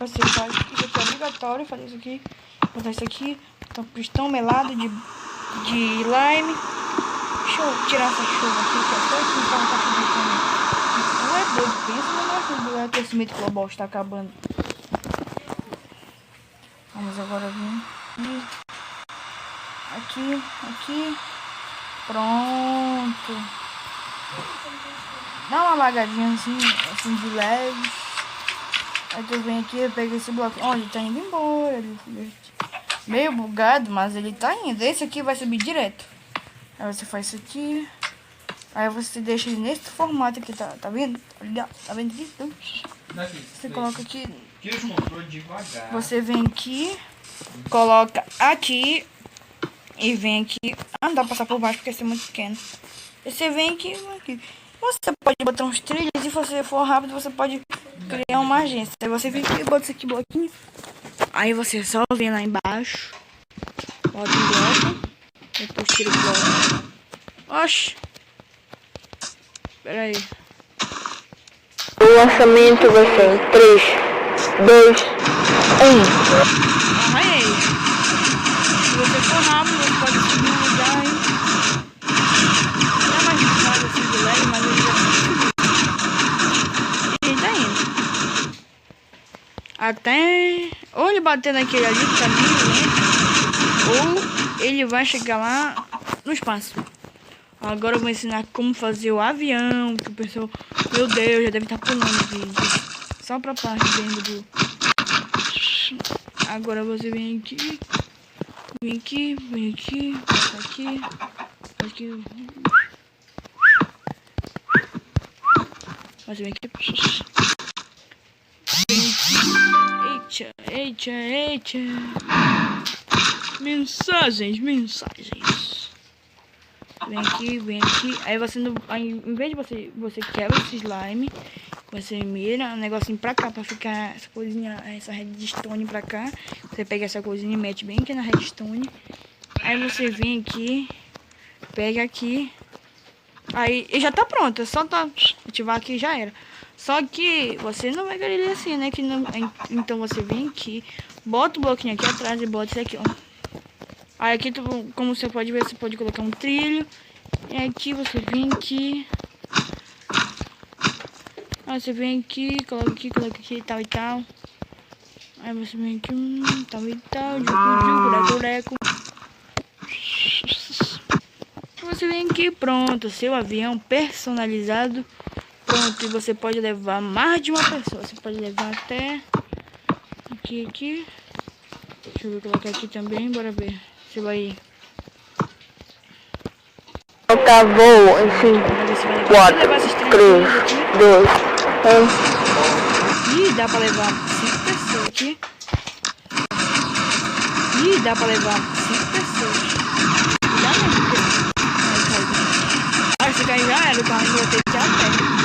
você faz isso aqui é obrigatório, fazer isso aqui, botar isso aqui, então pistão melado de lime. Deixa eu tirar essa chuva aqui, que até aqui então tá chovendo também. Não é doido, pensa no nosso do aquecimento global está acabando. Vamos agora vir aqui, pronto. Dá uma alagadinha assim de leve. Aí tu vem aqui, eu pego esse bloco. Ó, ele tá indo embora. Ele meio bugado, mas ele tá indo. Esse aqui vai subir direto. Aí você faz isso aqui. Aí você deixa ele nesse formato aqui, tá vendo? Tá vendo aqui? Você coloca aqui. Tira o controle devagar. Você vem aqui, coloca aqui e vem aqui. Ah, não dá pra passar por baixo porque esse é muito pequeno. E você vem aqui. Você pode botar uns trilhos e se você for rápido, você pode criar uma agência. Aí você vem aqui e bota esse aqui bloquinho. Aí você só vem lá embaixo, bota um bloco, depois tira o bloco. Oxi! Pera aí. O lançamento vai ser em 3, 2, 1. Arranhei. Se você for rápido, você pode subir um lugar aí. Não é mais difícil assim de leve, mas ele já subir. E ele tá indo. Até... Ou ele bater naquele ali que tá meio lento, ou ele vai chegar lá no espaço. Agora eu vou ensinar como fazer o avião, que o pessoal, meu Deus, já deve estar pulando o vídeo. Só pra parte dentro do... Agora você vem aqui, passa aqui. Você vem aqui. Eita. Mensagens. Vem aqui. Aí você, em vez de você quebra esse slime, você mira um negocinho pra cá, pra ficar essa coisinha, essa redstone pra cá. Você pega essa coisinha e mete bem aqui na redstone. Aí você vem aqui, pega aqui. Aí e já tá pronto, é só ativar aqui e já era. Só que você não vai querer ele assim, né? Que não, então você vem aqui, bota o bloquinho aqui atrás e bota isso aqui, ó. Aí aqui, como você pode ver, você pode colocar um trilho. E aqui você vem aqui. Aí você vem aqui, coloca aqui, tal e tal. Aí você vem aqui, tal e tal, jureco. Você vem aqui, pronto, seu avião personalizado. Pronto, e você pode levar mais de uma pessoa. Você pode levar até aqui. Deixa eu colocar aqui também, bora ver. Você vai... Acabou em 5, 4, 3, 2, 1. Ih, dá pra levar 5 pessoas aqui. Dá mesmo. Esse daí já era, o carro vai ter que ir a pé.